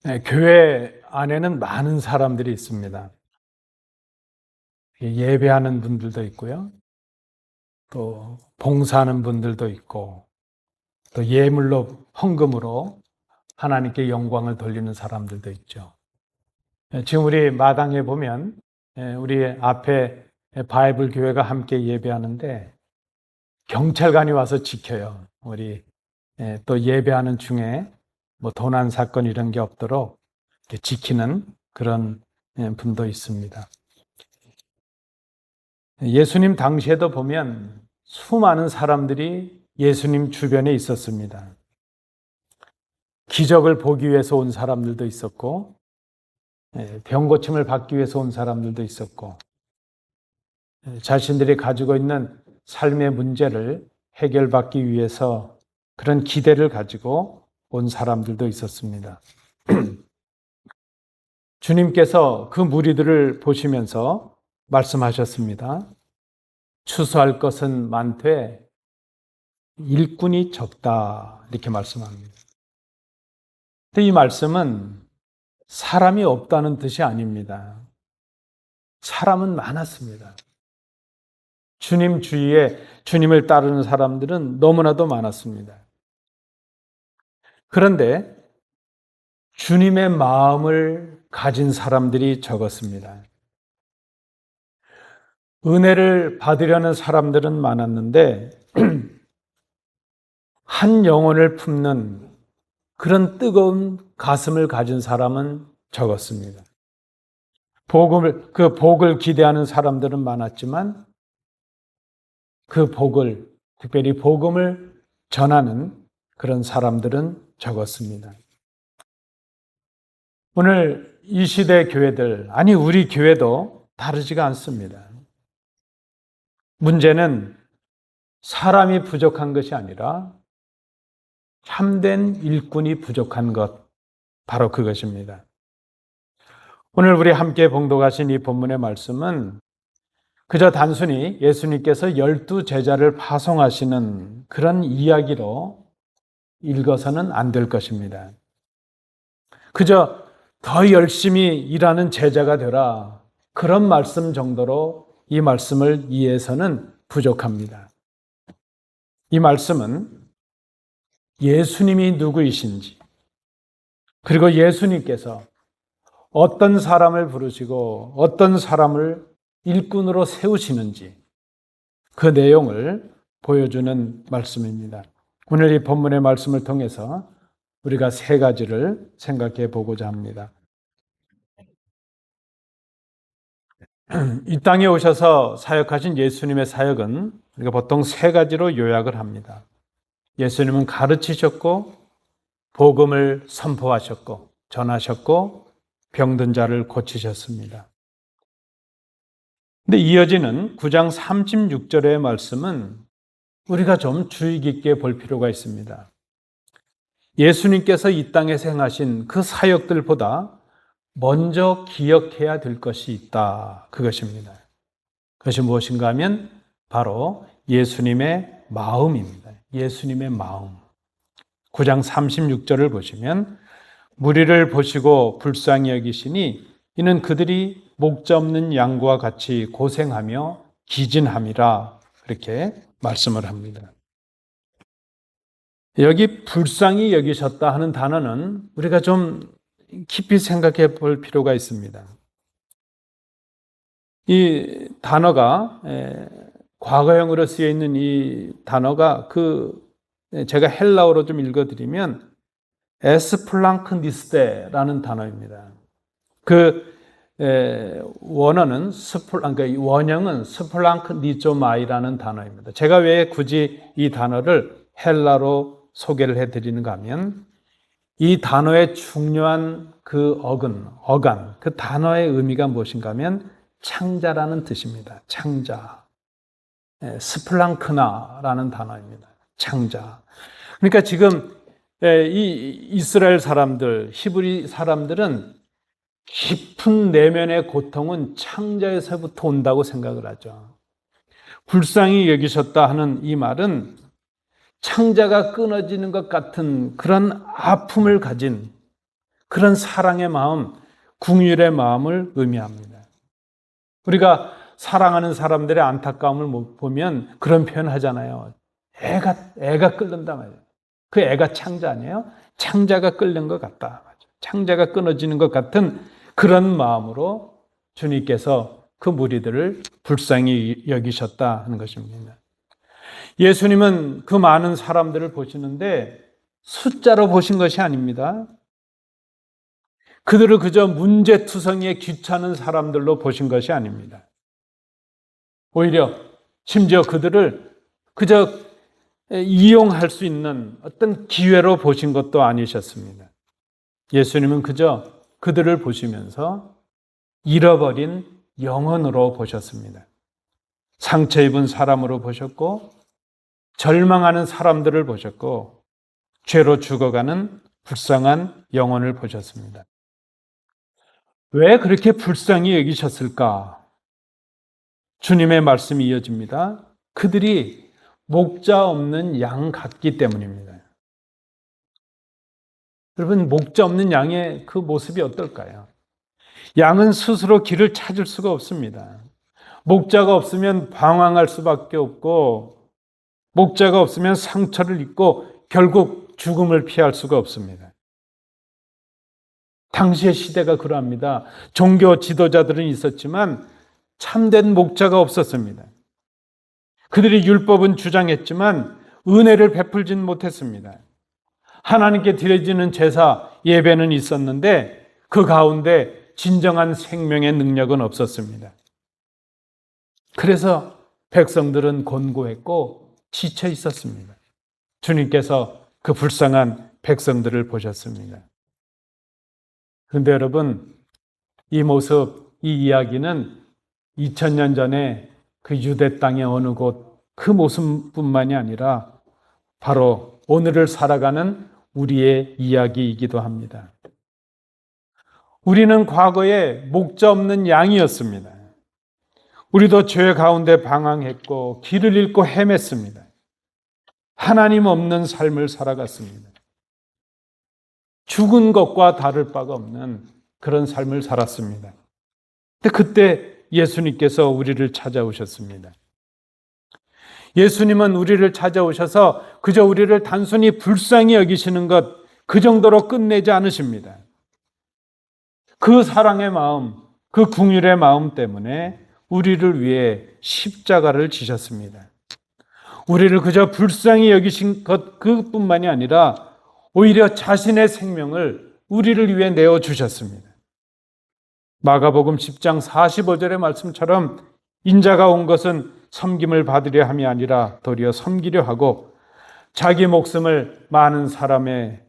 네, 교회 안에는 많은 사람들이 있습니다. 예배하는 분들도 있고요. 또 봉사하는 분들도 있고, 또 예물로 헌금으로 하나님께 영광을 돌리는 사람들도 있죠. 지금 우리 마당에 보면 우리 앞에 바이블 교회가 함께 예배하는데 경찰관이 와서 지켜요. 우리 또 예배하는 중에 뭐 도난 사건 이런 게 없도록 이렇게 지키는 그런 분도 있습니다. 예수님 당시에도 보면 수많은 사람들이 예수님 주변에 있었습니다. 기적을 보기 위해서 온 사람들도 있었고, 병 고침을 받기 위해서 온 사람들도 있었고, 자신들이 가지고 있는 삶의 문제를 해결받기 위해서 그런 기대를 가지고 온 사람들도 있었습니다. 주님께서 그 무리들을 보시면서 말씀하셨습니다. 추수할 것은 많되 일꾼이 적다. 이렇게 말씀합니다. 근데 이 말씀은 사람이 없다는 뜻이 아닙니다. 사람은 많았습니다. 주님 주위에 주님을 따르는 사람들은 너무나도 많았습니다. 그런데 주님의 마음을 가진 사람들이 적었습니다. 은혜를 받으려는 사람들은 많았는데 한 영혼을 품는 그런 뜨거운 가슴을 가진 사람은 적었습니다. 그 복을 기대하는 사람들은 많았지만 그 복을, 특별히 복음을 전하는 그런 사람들은 적었습니다. 오늘 이 시대 교회들, 아니 우리 교회도 다르지가 않습니다. 문제는 사람이 부족한 것이 아니라 참된 일꾼이 부족한 것, 바로 그것입니다. 오늘 우리 함께 봉독하신 이 본문의 말씀은 그저 단순히 예수님께서 12 제자를 파송하시는 그런 이야기로 읽어서는 안 될 것입니다. 그저 더 열심히 일하는 제자가 되라, 그런 말씀 정도로 이 말씀을 이해해서는 부족합니다. 이 말씀은 예수님이 누구이신지, 그리고 예수님께서 어떤 사람을 부르시고 어떤 사람을 일꾼으로 세우시는지 그 내용을 보여주는 말씀입니다. 오늘 이 본문의 말씀을 통해서 우리가 세 가지를 생각해 보고자 합니다. 이 땅에 오셔서 사역하신 예수님의 사역은 우리가 보통 세 가지로 요약을 합니다. 예수님은 가르치셨고, 복음을 선포하셨고, 전하셨고, 병든 자를 고치셨습니다. 근데 이어지는 9장 36절의 말씀은 우리가 좀 주의 깊게 볼 필요가 있습니다. 예수님께서 이 땅에서 행하신 그 사역들보다 먼저 기억해야 될 것이 있다. 그것입니다. 그것이 무엇인가 하면 바로 예수님의 마음입니다. 예수님의 마음. 9장 36절을 보시면 무리를 보시고 불쌍히 여기시니 이는 그들이 목자 없는 양과 같이 고생하며 기진함이라, 그렇게 말씀을 합니다. 여기 불쌍히 여기셨다 하는 단어는 우리가 좀 깊이 생각해 볼 필요가 있습니다. 이 단어가 과거형으로 쓰여 있는 이 단어가 제가 헬라어로 좀 읽어드리면 에스플랑크니스테라는 단어입니다. 원어는 그러니까 원형은 스플랑크니조마이라는 단어입니다. 제가 왜 굳이 이 단어를 헬라로 소개를 해드리는가 하면 이 단어의 중요한 그 어간, 그 단어의 의미가 무엇인가 하면 창자라는 뜻입니다. 창자. 스플랑크나라는 단어입니다. 창자. 그러니까 지금 이 이스라엘 사람들, 히브리 사람들은 깊은 내면의 고통은 창자에서부터 온다고 생각을 하죠. 불쌍히 여기셨다 하는 이 말은 창자가 끊어지는 것 같은 그런 아픔을 가진, 그런 사랑의 마음, 긍휼의 마음을 의미합니다. 우리가 사랑하는 사람들의 안타까움을 보면 그런 표현 하잖아요. 애가 끓는다 말이에요. 그 애가 창자 아니에요? 창자가 끓는 것 같다. 창자가 끊어지는 것 같은 그런 마음으로 주님께서 그 무리들을 불쌍히 여기셨다 하는 것입니다. 예수님은 그 많은 사람들을 보시는데 숫자로 보신 것이 아닙니다. 그들을 그저 문제투성이에 귀찮은 사람들로 보신 것이 아닙니다. 오히려 심지어 그들을 그저 이용할 수 있는 어떤 기회로 보신 것도 아니셨습니다. 예수님은 그저 그들을 보시면서 잃어버린 영혼으로 보셨습니다. 상처 입은 사람으로 보셨고, 절망하는 사람들을 보셨고, 죄로 죽어가는 불쌍한 영혼을 보셨습니다. 왜 그렇게 불쌍히 여기셨을까? 주님의 말씀이 이어집니다. 그들이 목자 없는 양 같기 때문입니다. 여러분, 목자 없는 양의 그 모습이 어떨까요? 양은 스스로 길을 찾을 수가 없습니다. 목자가 없으면 방황할 수밖에 없고, 목자가 없으면 상처를 입고 결국 죽음을 피할 수가 없습니다. 당시의 시대가 그러합니다. 종교 지도자들은 있었지만 참된 목자가 없었습니다. 그들이 율법은 주장했지만 은혜를 베풀진 못했습니다. 하나님께 드려지는 제사, 예배는 있었는데 그 가운데 진정한 생명의 능력은 없었습니다. 그래서 백성들은 곤고했고 지쳐 있었습니다. 주님께서 그 불쌍한 백성들을 보셨습니다. 그런데 여러분, 이 모습, 이 이야기는 2000년 전에 그 유대 땅의 어느 곳 그 모습뿐만이 아니라 바로 오늘을 살아가는 우리의 이야기이기도 합니다. 우리는 과거에 목자 없는 양이었습니다. 우리도 죄 가운데 방황했고 길을 잃고 헤맸습니다. 하나님 없는 삶을 살아갔습니다. 죽은 것과 다를 바가 없는 그런 삶을 살았습니다. 근데 그때 예수님께서 우리를 찾아오셨습니다. 예수님은 우리를 찾아오셔서 그저 우리를 단순히 불쌍히 여기시는 것, 그 정도로 끝내지 않으십니다. 그 사랑의 마음, 그 긍휼의 마음 때문에 우리를 위해 십자가를 지셨습니다. 우리를 그저 불쌍히 여기신 것 그뿐만이 아니라 오히려 자신의 생명을 우리를 위해 내어주셨습니다. 마가복음 10장 45절의 말씀처럼 인자가 온 것은 섬김을 받으려 함이 아니라 도리어 섬기려 하고 자기 목숨을 많은 사람의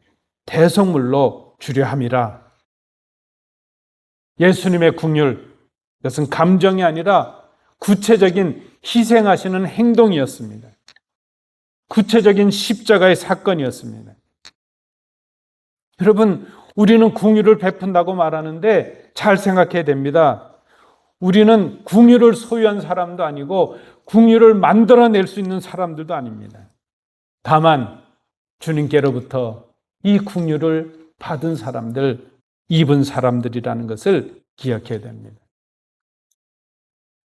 대속물로 주려 함이라. 예수님의 긍휼, 이것은 감정이 아니라 구체적인 희생하시는 행동이었습니다. 구체적인 십자가의 사건이었습니다. 여러분, 우리는 긍휼을 베푼다고 말하는데 잘 생각해야 됩니다. 우리는 긍휼을 소유한 사람도 아니고 긍휼을 만들어낼 수 있는 사람들도 아닙니다. 다만 주님께로부터 이 긍휼을 받은 사람들, 입은 사람들이라는 것을 기억해야 됩니다.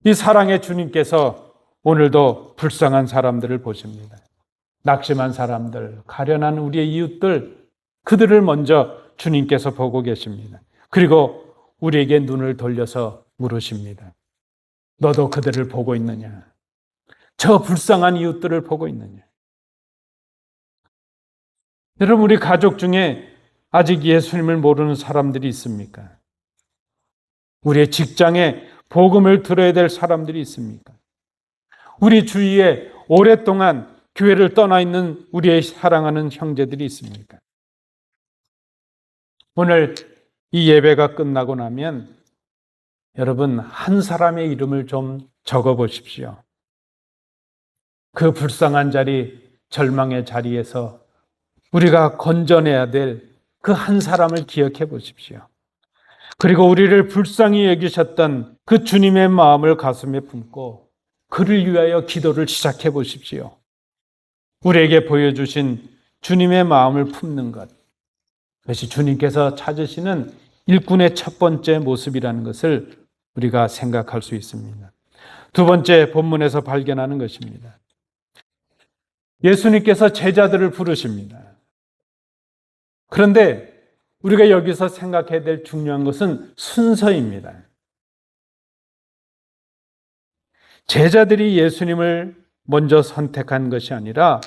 이 사랑의 주님께서 오늘도 불쌍한 사람들을 보십니다. 낙심한 사람들, 가련한 우리의 이웃들, 그들을 먼저 주님께서 보고 계십니다. 그리고 우리에게 눈을 돌려서 물으십니다. 너도 그들을 보고 있느냐? 저 불쌍한 이웃들을 보고 있느냐? 여러분, 우리 가족 중에 아직 예수님을 모르는 사람들이 있습니까? 우리의 직장에 복음을 들어야 될 사람들이 있습니까? 우리 주위에 오랫동안 교회를 떠나 있는 우리의 사랑하는 형제들이 있습니까? 오늘 이 예배가 끝나고 나면 여러분 한 사람의 이름을 좀 적어 보십시오. 그 불쌍한 자리, 절망의 자리에서 우리가 건져내야 될 그 한 사람을 기억해 보십시오. 그리고 우리를 불쌍히 여기셨던 그 주님의 마음을 가슴에 품고 그를 위하여 기도를 시작해 보십시오. 우리에게 보여주신 주님의 마음을 품는 것, 그것이 주님께서 찾으시는 일꾼의 첫 번째 모습이라는 것을 우리가 생각할 수 있습니다. 두 번째 본문에서 발견하는 것입니다. 예수님께서 제자들을 부르십니다. 그런데 우리가 여기서 생각해야 될 중요한 것은 순서입니다. 제자들이 예수님을 먼저 선택한 것이 아니라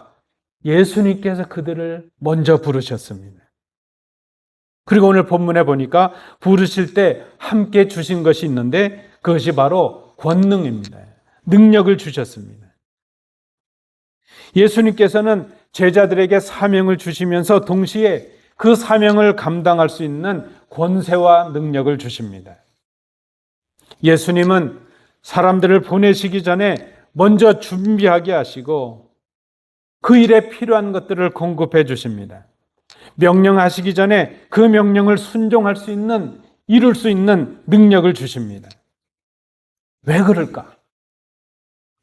예수님께서 그들을 먼저 부르셨습니다. 그리고 오늘 본문에 보니까 부르실 때 함께 주신 것이 있는데 그것이 바로 권능입니다. 능력을 주셨습니다. 예수님께서는 제자들에게 사명을 주시면서 동시에 그 사명을 감당할 수 있는 권세와 능력을 주십니다. 예수님은 사람들을 보내시기 전에 먼저 준비하게 하시고 그 일에 필요한 것들을 공급해 주십니다. 명령하시기 전에 그 명령을 순종할 수 있는, 이룰 수 있는 능력을 주십니다. 왜 그럴까?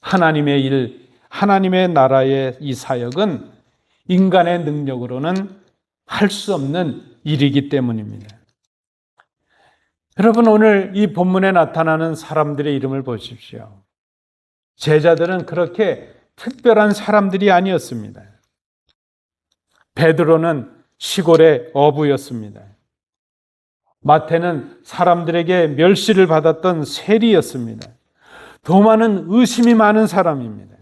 하나님의 일, 하나님의 나라의 이 사역은 인간의 능력으로는 할 수 없는 일이기 때문입니다. 여러분, 오늘 이 본문에 나타나는 사람들의 이름을 보십시오. 제자들은 그렇게 특별한 사람들이 아니었습니다. 베드로는 시골의 어부였습니다. 마태는 사람들에게 멸시를 받았던 세리였습니다. 도마는 의심이 많은 사람입니다.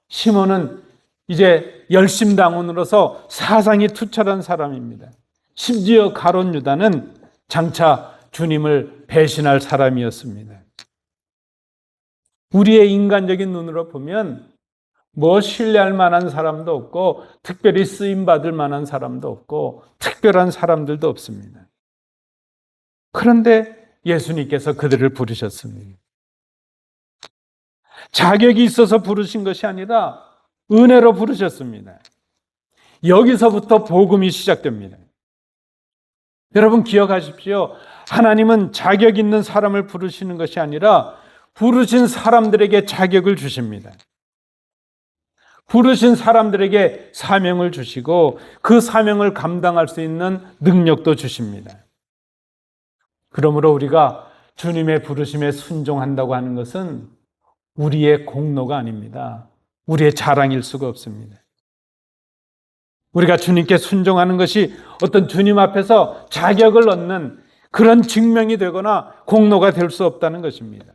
시몬은 이제 열심당원으로서 사상이 투철한 사람입니다. 심지어 가룟 유다는 장차 주님을 배신할 사람이었습니다. 우리의 인간적인 눈으로 보면 뭐 신뢰할 만한 사람도 없고 특별히 쓰임받을 만한 사람도 없고 특별한 사람들도 없습니다. 그런데 예수님께서 그들을 부르셨습니다. 자격이 있어서 부르신 것이 아니라 은혜로 부르셨습니다. 여기서부터 복음이 시작됩니다. 여러분 기억하십시오. 하나님은 자격 있는 사람을 부르시는 것이 아니라 부르신 사람들에게 자격을 주십니다. 부르신 사람들에게 사명을 주시고 그 사명을 감당할 수 있는 능력도 주십니다. 그러므로 우리가 주님의 부르심에 순종한다고 하는 것은 우리의 공로가 아닙니다. 우리의 자랑일 수가 없습니다. 우리가 주님께 순종하는 것이 어떤 주님 앞에서 자격을 얻는 그런 증명이 되거나 공로가 될 수 없다는 것입니다.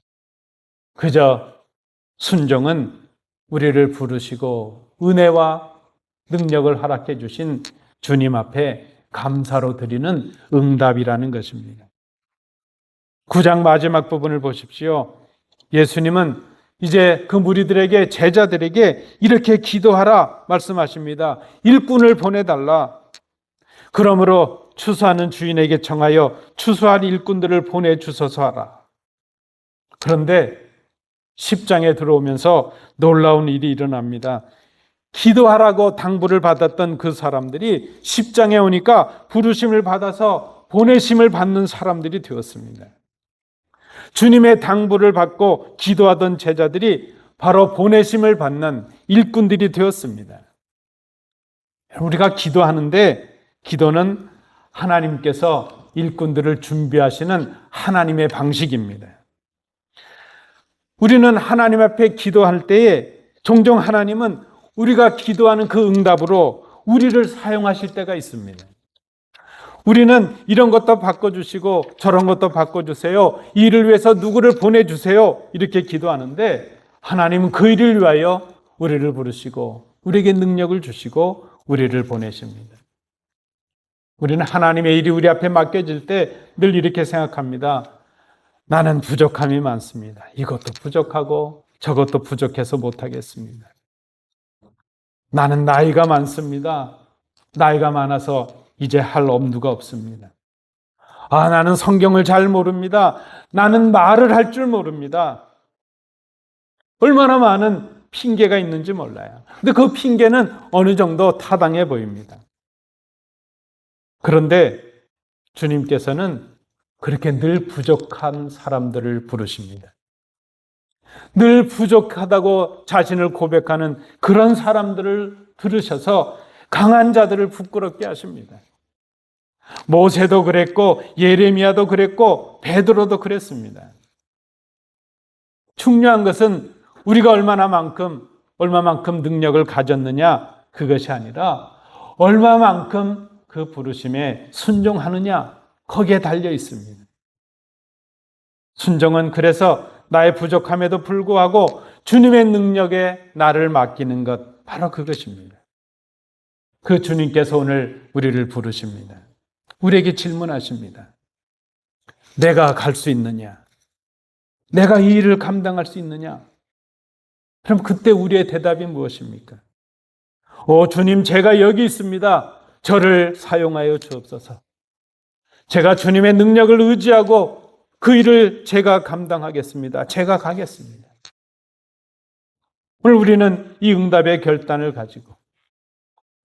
그저 순종은 우리를 부르시고 은혜와 능력을 허락해 주신 주님 앞에 감사로 드리는 응답이라는 것입니다. 9장 마지막 부분을 보십시오. 예수님은 이제 그 무리들에게, 제자들에게 이렇게 기도하라 말씀하십니다. 일꾼을 보내달라. 그러므로 추수하는 주인에게 청하여 추수할 일꾼들을 보내주소서 하라. 그런데 10장에 들어오면서 놀라운 일이 일어납니다. 기도하라고 당부를 받았던 그 사람들이 10장에 오니까 부르심을 받아서 보내심을 받는 사람들이 되었습니다. 주님의 당부를 받고 기도하던 제자들이 바로 보내심을 받는 일꾼들이 되었습니다. 우리가 기도하는데 기도는 하나님께서 일꾼들을 준비하시는 하나님의 방식입니다. 우리는 하나님 앞에 기도할 때에 종종 하나님은 우리가 기도하는 그 응답으로 우리를 사용하실 때가 있습니다. 우리는 이런 것도 바꿔주시고 저런 것도 바꿔주세요. 이 일을 위해서 누구를 보내주세요. 이렇게 기도하는데 하나님은 그 일을 위하여 우리를 부르시고 우리에게 능력을 주시고 우리를 보내십니다. 우리는 하나님의 일이 우리 앞에 맡겨질 때 늘 이렇게 생각합니다. 나는 부족함이 많습니다. 이것도 부족하고 저것도 부족해서 못하겠습니다. 나는 나이가 많습니다. 나이가 많아서 이제 할 엄두가 없습니다. 나는 성경을 잘 모릅니다. 나는 말을 할 줄 모릅니다. 얼마나 많은 핑계가 있는지 몰라요. 근데 그 핑계는 어느 정도 타당해 보입니다. 그런데 주님께서는 그렇게 늘 부족한 사람들을 부르십니다. 늘 부족하다고 자신을 고백하는 그런 사람들을 들으셔서 강한 자들을 부끄럽게 하십니다. 모세도 그랬고 예레미야도 그랬고 베드로도 그랬습니다. 중요한 것은 우리가 얼마만큼 능력을 가졌느냐 그것이 아니라 얼마만큼 그 부르심에 순종하느냐 거기에 달려 있습니다. 순종은 그래서 나의 부족함에도 불구하고 주님의 능력에 나를 맡기는 것 바로 그것입니다. 그 주님께서 오늘 우리를 부르십니다. 우리에게 질문하십니다. 내가 갈 수 있느냐? 내가 이 일을 감당할 수 있느냐? 그럼 그때 우리의 대답이 무엇입니까? 주님, 제가 여기 있습니다. 저를 사용하여 주옵소서. 제가 주님의 능력을 의지하고 그 일을 제가 감당하겠습니다. 제가 가겠습니다. 오늘 우리는 이 응답의 결단을 가지고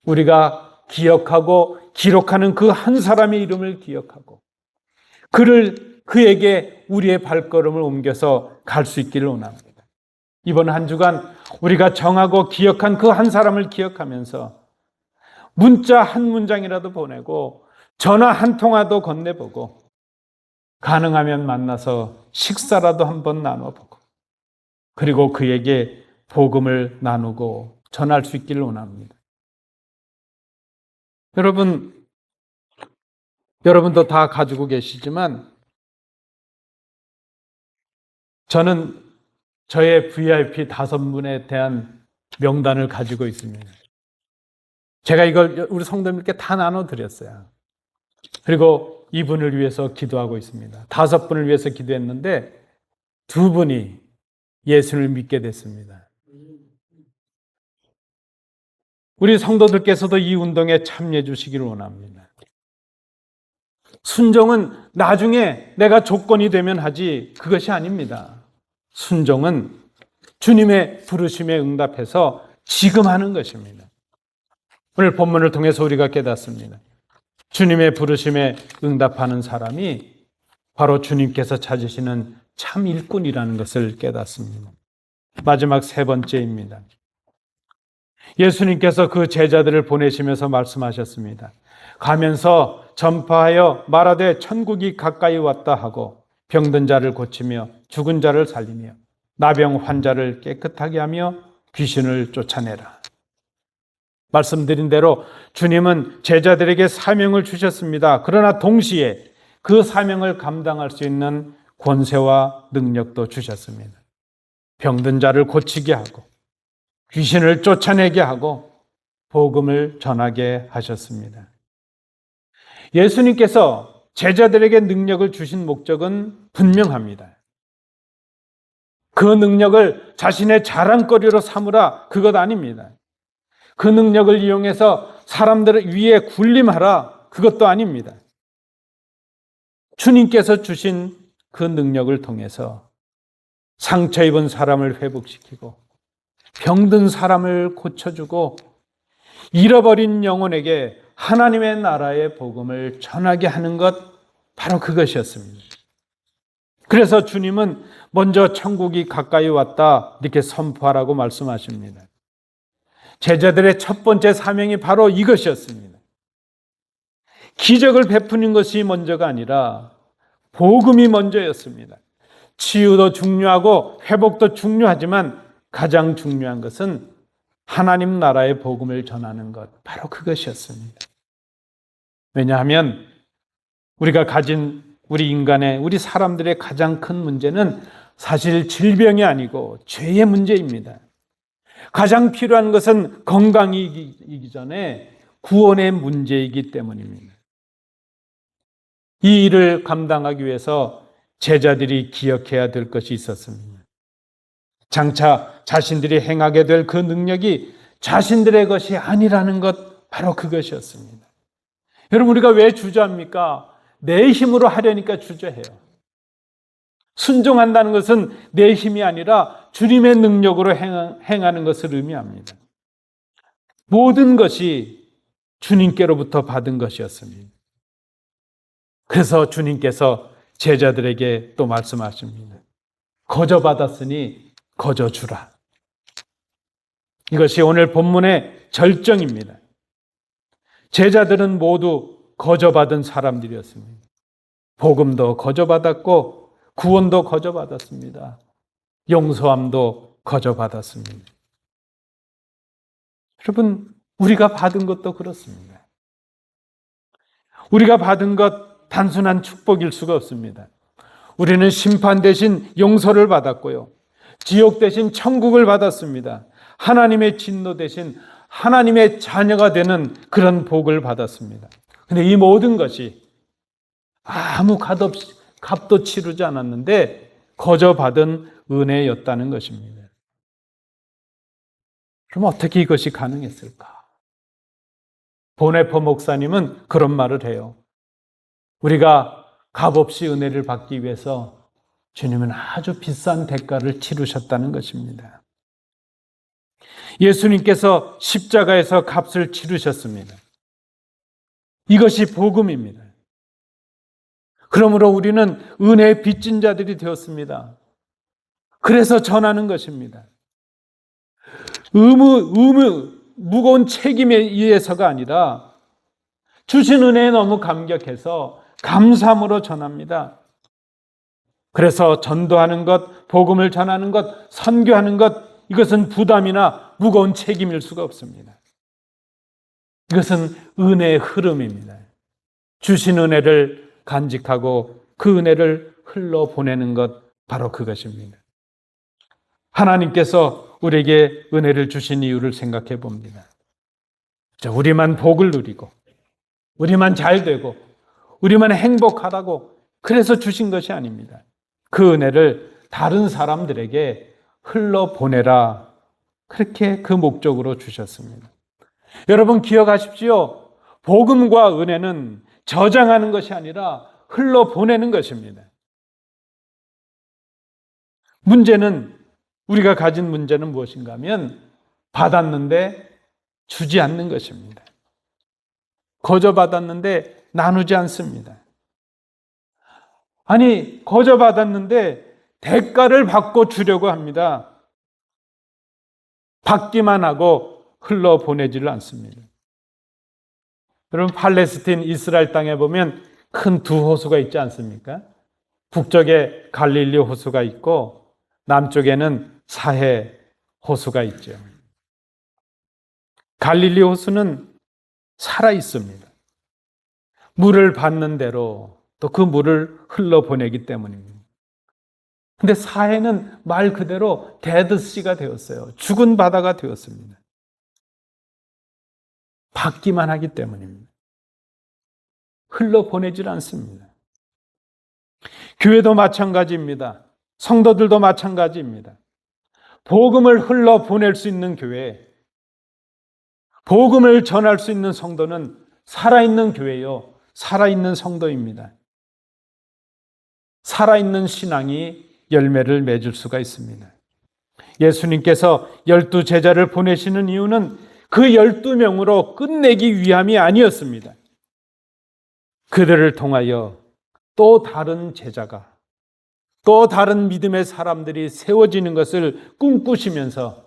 우리가 기억하고 기록하는 그 한 사람의 이름을 기억하고 그에게 우리의 발걸음을 옮겨서 갈 수 있기를 원합니다. 이번 한 주간 우리가 정하고 기억한 그 한 사람을 기억하면서 문자 한 문장이라도 보내고 전화 한 통화도 건네보고 가능하면 만나서 식사라도 한번 나눠보고 그리고 그에게 복음을 나누고 전할 수 있기를 원합니다. 여러분도 다 가지고 계시지만 저는 저의 VIP 5분에 대한 명단을 가지고 있습니다. 제가 이걸 우리 성도님께 다 나눠드렸어요. 그리고 이분을 위해서 기도하고 있습니다. 5분을 위해서 기도했는데 2분이 예수를 믿게 됐습니다. 우리 성도들께서도 이 운동에 참여해 주시기를 원합니다. 순종은 나중에 내가 조건이 되면 하지 그것이 아닙니다. 순종은 주님의 부르심에 응답해서 지금 하는 것입니다. 오늘 본문을 통해서 우리가 깨닫습니다. 주님의 부르심에 응답하는 사람이 바로 주님께서 찾으시는 참 일꾼이라는 것을 깨닫습니다. 마지막 3번째입니다. 예수님께서 그 제자들을 보내시면서 말씀하셨습니다. 가면서 전파하여 말하되 천국이 가까이 왔다 하고 병든 자를 고치며 죽은 자를 살리며 나병 환자를 깨끗하게 하며 귀신을 쫓아내라. 말씀드린 대로 주님은 제자들에게 사명을 주셨습니다. 그러나 동시에 그 사명을 감당할 수 있는 권세와 능력도 주셨습니다. 병든 자를 고치게 하고 귀신을 쫓아내게 하고 복음을 전하게 하셨습니다. 예수님께서 제자들에게 능력을 주신 목적은 분명합니다. 그 능력을 자신의 자랑거리로 삼으라 그것 아닙니다. 그 능력을 이용해서 사람들 위에 군림하라 그것도 아닙니다. 주님께서 주신 그 능력을 통해서 상처 입은 사람을 회복시키고 병든 사람을 고쳐주고 잃어버린 영혼에게 하나님의 나라의 복음을 전하게 하는 것 바로 그것이었습니다. 그래서 주님은 먼저 천국이 가까이 왔다 이렇게 선포하라고 말씀하십니다. 제자들의 첫 번째 사명이 바로 이것이었습니다. 기적을 베푸는 것이 먼저가 아니라 복음이 먼저였습니다. 치유도 중요하고 회복도 중요하지만 가장 중요한 것은 하나님 나라의 복음을 전하는 것, 바로 그것이었습니다. 왜냐하면 우리가 가진 우리 사람들의 가장 큰 문제는 사실 질병이 아니고 죄의 문제입니다. 가장 필요한 것은 건강이기 전에 구원의 문제이기 때문입니다. 이 일을 감당하기 위해서 제자들이 기억해야 될 것이 있었습니다. 장차 자신들이 행하게 될 그 능력이 자신들의 것이 아니라는 것, 바로 그것이었습니다. 여러분, 우리가 왜 주저합니까? 내 힘으로 하려니까 주저해요. 순종한다는 것은 내 힘이 아니라 주님의 능력으로 행하는 것을 의미합니다. 모든 것이 주님께로부터 받은 것이었습니다. 그래서 주님께서 제자들에게 또 말씀하십니다. 거저 받았으니 거저 주라. 이것이 오늘 본문의 절정입니다. 제자들은 모두 거저받은 사람들이었습니다. 복음도 거저받았고 구원도 거저받았습니다. 용서함도 거저받았습니다. 여러분, 우리가 받은 것도 그렇습니다. 우리가 받은 것 단순한 축복일 수가 없습니다. 우리는 심판 대신 용서를 받았고요. 지옥 대신 천국을 받았습니다. 하나님의 진노 대신 하나님의 자녀가 되는 그런 복을 받았습니다. 근데 이 모든 것이 아무 값도 치르지 않았는데 거저 받은 은혜였다는 것입니다. 그럼 어떻게 이것이 가능했을까? 보네퍼 목사님은 그런 말을 해요. 우리가 값없이 은혜를 받기 위해서 주님은 아주 비싼 대가를 치르셨다는 것입니다. 예수님께서 십자가에서 값을 치르셨습니다. 이것이 복음입니다. 그러므로 우리는 은혜의 빚진 자들이 되었습니다. 그래서 전하는 것입니다. 무거운 책임에 의해서가 아니라 주신 은혜에 너무 감격해서 감사함으로 전합니다. 그래서 전도하는 것, 복음을 전하는 것, 선교하는 것, 이것은 부담이나 무거운 책임일 수가 없습니다. 이것은 은혜의 흐름입니다. 주신 은혜를 간직하고 그 은혜를 흘러보내는 것, 바로 그것입니다. 하나님께서 우리에게 은혜를 주신 이유를 생각해 봅니다. 우리만 복을 누리고 우리만 잘 되고 우리만 행복하다고 그래서 주신 것이 아닙니다. 그 은혜를 다른 사람들에게 흘러보내라, 그렇게 그 목적으로 주셨습니다. 여러분 기억하십시오. 복음과 은혜는 저장하는 것이 아니라 흘러보내는 것입니다. 우리가 가진 문제는 무엇인가 하면 받았는데 주지 않는 것입니다. 거저 받았는데 나누지 않습니다. 아니, 거저 받았는데 대가를 받고 주려고 합니다. 받기만 하고 흘러보내지를 않습니다. 여러분, 팔레스틴 이스라엘 땅에 보면 큰 두 호수가 있지 않습니까? 북쪽에 갈릴리 호수가 있고 남쪽에는 사해 호수가 있죠. 갈릴리 호수는 살아 있습니다. 물을 받는 대로 또 그 물을 흘러보내기 때문입니다. 근데 사해는 말 그대로 데드시가 되었어요. 죽은 바다가 되었습니다. 받기만 하기 때문입니다. 흘러보내질 않습니다. 교회도 마찬가지입니다. 성도들도 마찬가지입니다. 복음을 흘러보낼 수 있는 교회, 복음을 전할 수 있는 성도는 살아있는 교회요, 살아있는 성도입니다. 살아있는 신앙이 열매를 맺을 수가 있습니다. 예수님께서 12제자를 보내시는 이유는 그 12명으로 끝내기 위함이 아니었습니다. 그들을 통하여 또 다른 제자가, 또 다른 믿음의 사람들이 세워지는 것을 꿈꾸시면서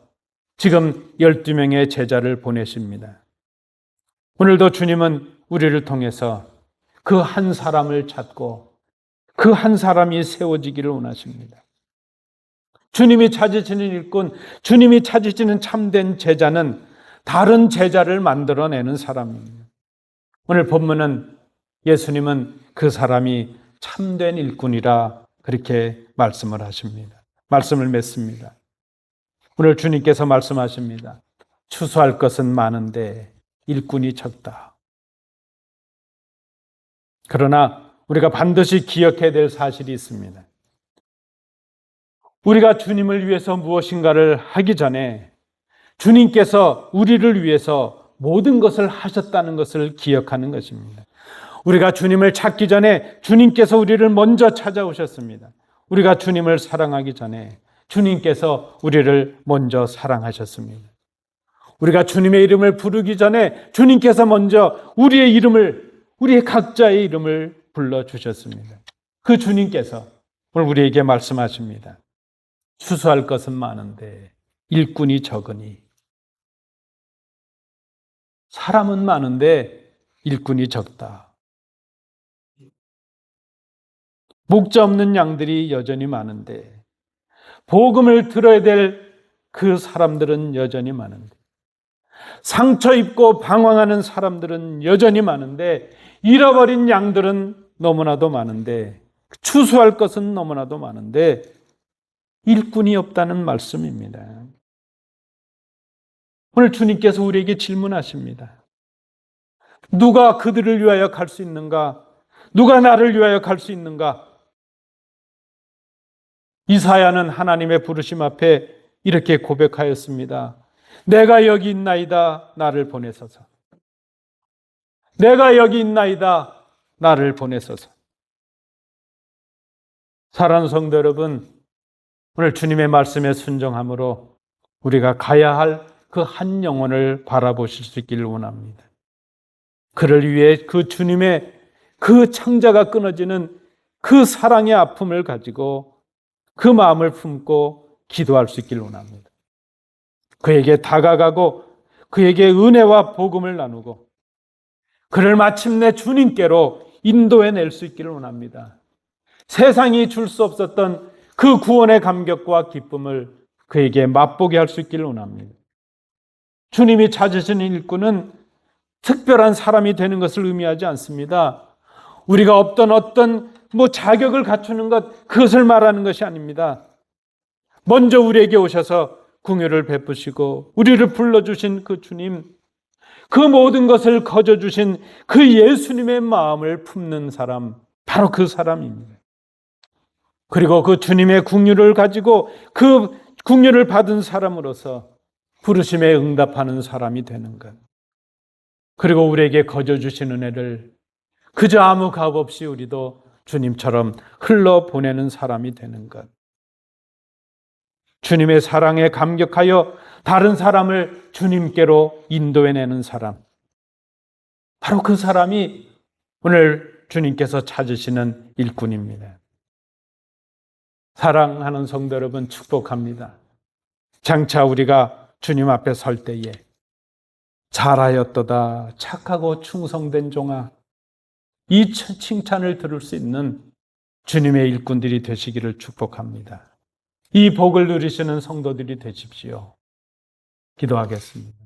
지금 12명의 제자를 보내십니다. 오늘도 주님은 우리를 통해서 그 한 사람을 찾고 그 한 사람이 세워지기를 원하십니다. 주님이 찾으시는 일꾼, 주님이 찾으시는 참된 제자는 다른 제자를 만들어내는 사람입니다. 오늘 본문은 예수님은 그 사람이 참된 일꾼이라 그렇게 말씀을 하십니다. 말씀을 맺습니다. 오늘 주님께서 말씀하십니다. 추수할 것은 많은데 일꾼이 적다. 그러나 우리가 반드시 기억해야 될 사실이 있습니다. 우리가 주님을 위해서 무엇인가를 하기 전에 주님께서 우리를 위해서 모든 것을 하셨다는 것을 기억하는 것입니다. 우리가 주님을 찾기 전에 주님께서 우리를 먼저 찾아오셨습니다. 우리가 주님을 사랑하기 전에 주님께서 우리를 먼저 사랑하셨습니다. 우리가 주님의 이름을 부르기 전에 주님께서 먼저 우리의 각자의 이름을 불러주셨습니다. 그 주님께서 오늘 우리에게 말씀하십니다. 추수할 것은 많은데 일꾼이 적으니. 사람은 많은데 일꾼이 적다. 목자 없는 양들이 여전히 많은데, 복음을 들어야 될 그 사람들은 여전히 많은데, 상처 입고 방황하는 사람들은 여전히 많은데, 잃어버린 양들은 너무나도 많은데, 추수할 것은 너무나도 많은데 일꾼이 없다는 말씀입니다. 오늘 주님께서 우리에게 질문하십니다. 누가 그들을 위하여 갈 수 있는가? 누가 나를 위하여 갈 수 있는가? 이사야는 하나님의 부르심 앞에 이렇게 고백하였습니다. 내가 여기 있나이다, 나를 보내소서. 내가 여기 있나이다, 나를 보내소서. 사랑하는 성도 여러분, 오늘 주님의 말씀에 순종함으로 우리가 가야 할 그 한 영혼을 바라보실 수 있기를 원합니다. 그를 위해 그 주님의 그 창자가 끊어지는 그 사랑의 아픔을 가지고 그 마음을 품고 기도할 수 있기를 원합니다. 그에게 다가가고 그에게 은혜와 복음을 나누고 그를 마침내 주님께로 인도해낼 수 있기를 원합니다. 세상이 줄 수 없었던 그 구원의 감격과 기쁨을 그에게 맛보게 할 수 있기를 원합니다. 주님이 찾으시는 일꾼은 특별한 사람이 되는 것을 의미하지 않습니다. 우리가 없던 어떤 자격을 갖추는 것, 그것을 말하는 것이 아닙니다. 먼저 우리에게 오셔서 긍휼을 베푸시고 우리를 불러주신 그 주님, 그 모든 것을 거저주신 그 예수님의 마음을 품는 사람, 바로 그 사람입니다. 그리고 그 주님의 긍휼을 가지고 그 긍휼을 받은 사람으로서 부르심에 응답하는 사람이 되는 것. 그리고 우리에게 거저주신 은혜를 그저 아무 값 없이 우리도 주님처럼 흘러보내는 사람이 되는 것. 주님의 사랑에 감격하여 다른 사람을 주님께로 인도해내는 사람. 바로 그 사람이 오늘 주님께서 찾으시는 일꾼입니다. 사랑하는 성도 여러분, 축복합니다. 장차 우리가 주님 앞에 설 때에 잘하였도다 착하고 충성된 종아, 이 칭찬을 들을 수 있는 주님의 일꾼들이 되시기를 축복합니다. 이 복을 누리시는 성도들이 되십시오. 기도하겠습니다.